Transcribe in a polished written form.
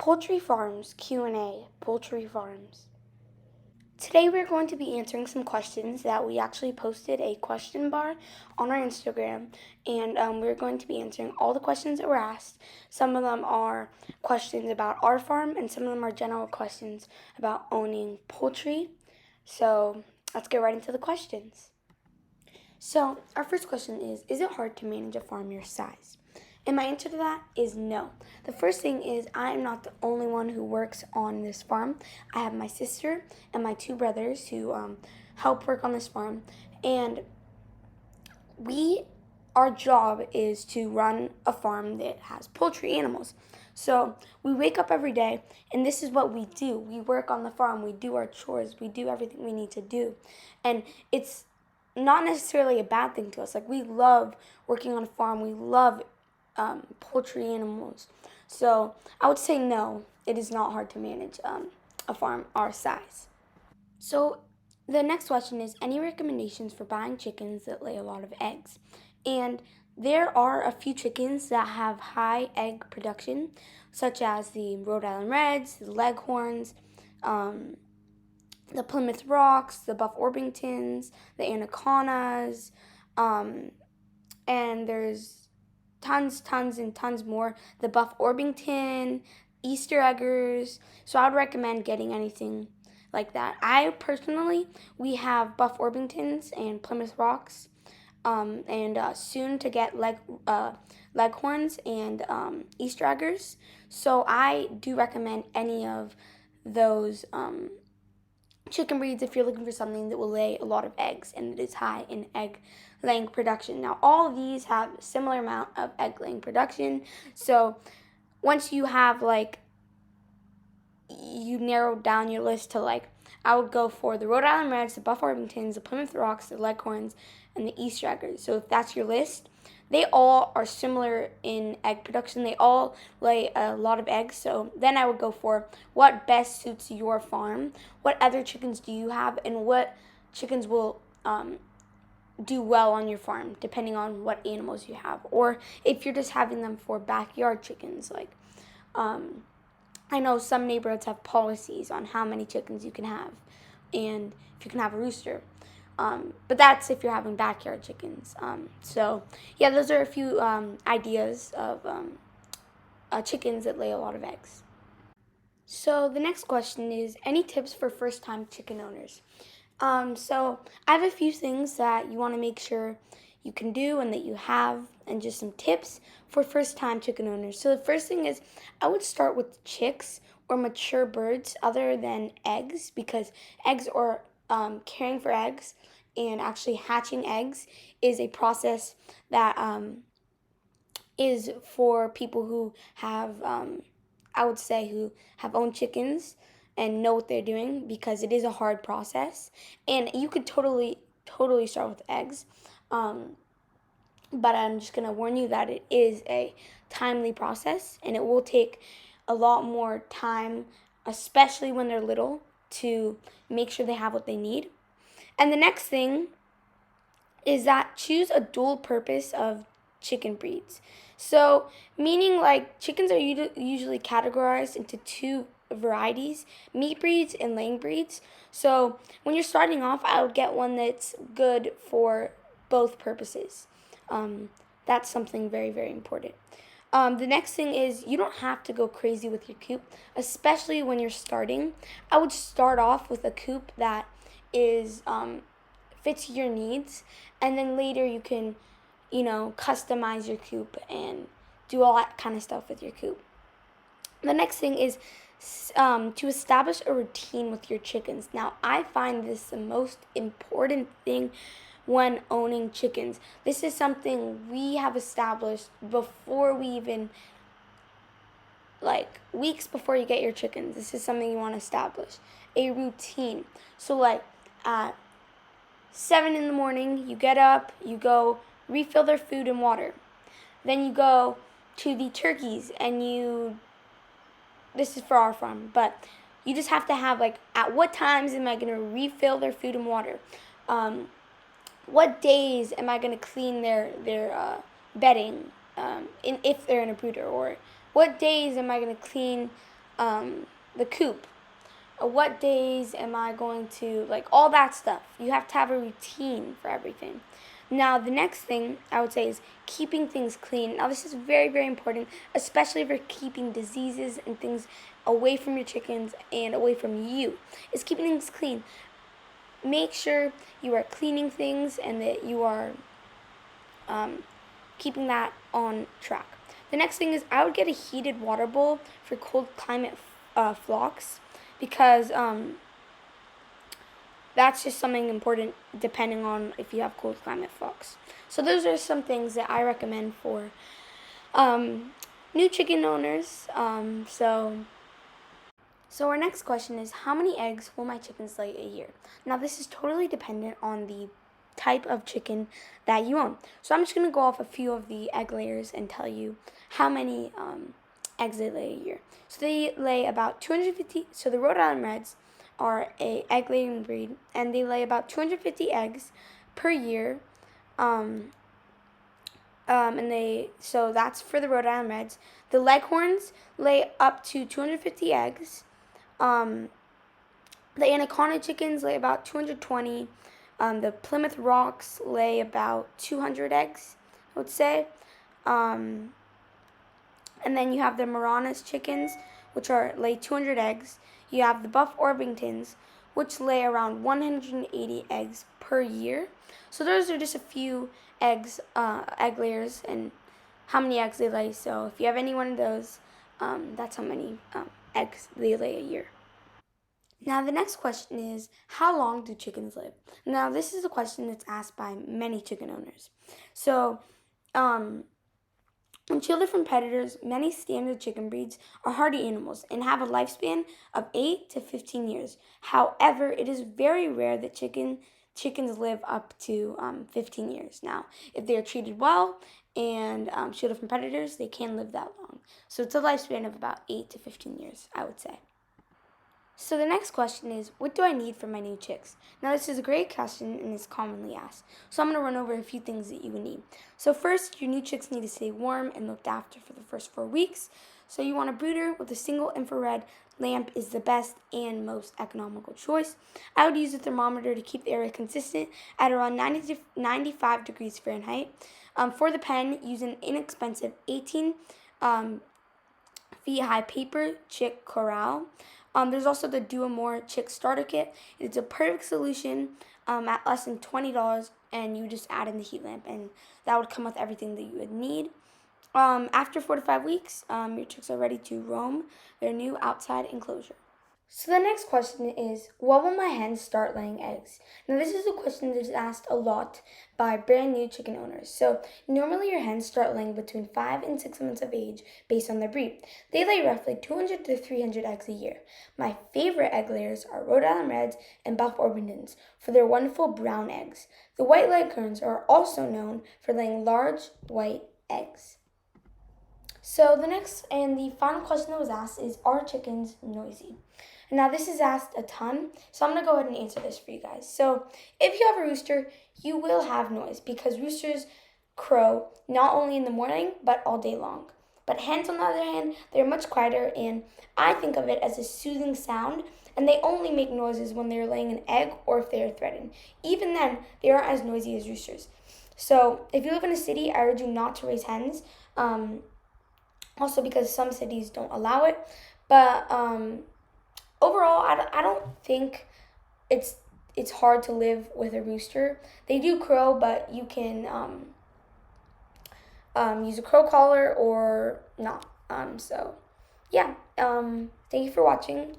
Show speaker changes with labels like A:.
A: Poultry Farms Q&A, Poultry Farms. Today we're going to be answering some questions that we actually posted a question bar on our Instagram, and we're going to be answering all the questions that were asked. Some of them are questions about our farm, and some of them are general questions about owning poultry. So let's get right into the questions. So our first question is it hard to manage a farm your size? And my answer to that is no. The first thing is I am not the only one who works on this farm. I have my sister and my two brothers who help work on this farm. And our job is to run a farm that has poultry animals. So we wake up every day and this is what we do. We work on the farm, we do our chores, we do everything we need to do. And it's not necessarily a bad thing to us. Like, we love working on a farm, we love poultry animals. So I would say no, it is not hard to manage a farm our size. So the next question is any recommendations for buying chickens that lay a lot of eggs? And there are a few chickens that have high egg production, such as the Rhode Island Reds, the Leghorns, the Plymouth Rocks, the Buff Orpingtons, the Anacondas, and there's tons and tons more. The Buff Orpington, Easter Eggers. So I would recommend getting anything like that. We have Buff Orpingtons and Plymouth Rocks, and soon to get Leghorns and Easter Eggers. So I do recommend any of those chicken breeds if you're looking for something that will lay a lot of eggs and it is high in egg laying production. Now, all of these have a similar amount of egg laying production. So once you have you narrowed down your list to I would go for the Rhode Island Reds, the Buff Orpingtons, the Plymouth Rocks, the Leghorns, and the Easter Eggers. So if that's your list, they all are similar in egg production. They all lay a lot of eggs. So then I would go for what best suits your farm. What other chickens do you have, and what chickens will do well on your farm, depending on what animals you have. Or if you're just having them for backyard chickens, I know some neighborhoods have policies on how many chickens you can have and if you can have a rooster. But that's if you're having backyard chickens. So yeah, those are a few ideas of chickens that lay a lot of eggs. So the next question is, any tips for first-time chicken owners? So I have a few things that you want to make sure you can do and that you have, and just some tips for first-time chicken owners. So the first thing is I would start with chicks or mature birds other than eggs, because eggs or caring for eggs and actually hatching eggs is a process that is for people who have, I would say, who have owned chickens and know what they're doing, because it is a hard process. And you could totally start with eggs. But I'm just going to warn you that it is a timely process, and it will take a lot more time, especially when they're little, to make sure they have what they need. And the next thing is that choose a dual purpose of chicken breeds. So meaning chickens are usually categorized into two varieties: meat breeds and laying breeds. So when you're starting off, I would get one that's good for both purposes. That's something very, very important. The next thing is you don't have to go crazy with your coop, especially when you're starting. I would start off with a coop that is fits your needs, and then later you can, customize your coop and do all that kind of stuff with your coop. The next thing is to establish a routine with your chickens. Now, I find this the most important thing when owning chickens. This is something we have established before we even, weeks before you get your chickens. This is something you want to establish, a routine. So at 7 in the morning, you get up, you go refill their food and water. Then you go to the turkeys and this is for our farm, but you just have to have at what times am I going to refill their food and water? What days am I going to clean their bedding if they're in a brooder? Or what days am I going to clean the coop. What days am I going to, like, all that stuff. You have to have a routine for everything. Now, the next thing I would say is keeping things clean. Now, this is very, very important, especially if you're keeping diseases and things away from your chickens and away from you. Is keeping things clean. Make sure you are cleaning things and that you are keeping that on track. The next thing is I would get a heated water bowl for cold climate flocks, because that's just something important depending on if you have cold climate flocks. So those are some things that I recommend for new chicken owners. So our next question is, how many eggs will my chickens lay a year? Now, this is totally dependent on the type of chicken that you own. So I'm just going to go off a few of the egg layers and tell you how many eggs they lay a year. So they lay about 250. So the Rhode Island Reds are a egg laying breed, and they lay about 250 eggs per year. So that's for the Rhode Island Reds. The Leghorns lay up to 250 eggs. The Anaconda chickens lay about 220. The Plymouth Rocks lay about 200 eggs, I would say. And then you have the Marana's chickens, which lay 200 eggs. You have the Buff Orpingtons, which lay around 180 eggs per year. So those are just a few egg layers and how many eggs they lay. So if you have any one of those, that's how many eggs they lay a year. Now, the next question is, how long do chickens live? Now, this is a question that's asked by many chicken owners. So, when shielded from predators, many standard chicken breeds are hardy animals and have a lifespan of 8 to 15 years. However, it is very rare that chickens live up to 15 years. Now, if they are treated well and shielded from predators, they can live that long. So it's a lifespan of about 8 to 15 years, I would say. So the next question is, what do I need for my new chicks? Now, this is a great question and is commonly asked. So I'm going to run over a few things that you would need. So first, your new chicks need to stay warm and looked after for the first 4 weeks. So you want a brooder with a single infrared lamp is the best and most economical choice. I would use a thermometer to keep the area consistent at around 90 to 95 degrees Fahrenheit. For the pen, use an inexpensive 18 feet high paper chick corral. There's also the Do More Chick Starter Kit. It's a perfect solution at less than $20, and you just add in the heat lamp, and that would come with everything that you would need. After 4 to 5 weeks, your chicks are ready to roam their new outside enclosure. So the next question is, when will my hens start laying eggs? Now, this is a question that is asked a lot by brand new chicken owners. So normally your hens start laying between 5 and 6 months of age based on their breed. They lay roughly 200 to 300 eggs a year. My favorite egg layers are Rhode Island Reds and Buff Orpingtons for their wonderful brown eggs. The White Leghorns are also known for laying large white eggs. So the next and the final question that was asked is, are chickens noisy? Now, this is asked a ton, so I'm going to go ahead and answer this for you guys. So if you have a rooster, you will have noise because roosters crow not only in the morning, but all day long. But hens, on the other hand, they're much quieter, and I think of it as a soothing sound, and they only make noises when they're laying an egg or if they are threatened. Even then, they aren't as noisy as roosters. So if you live in a city, I urge you not to raise hens, also because some cities don't allow it. But overall, I don't think it's hard to live with a rooster. They do crow, but you can use a crow collar or not. So yeah, thank you for watching.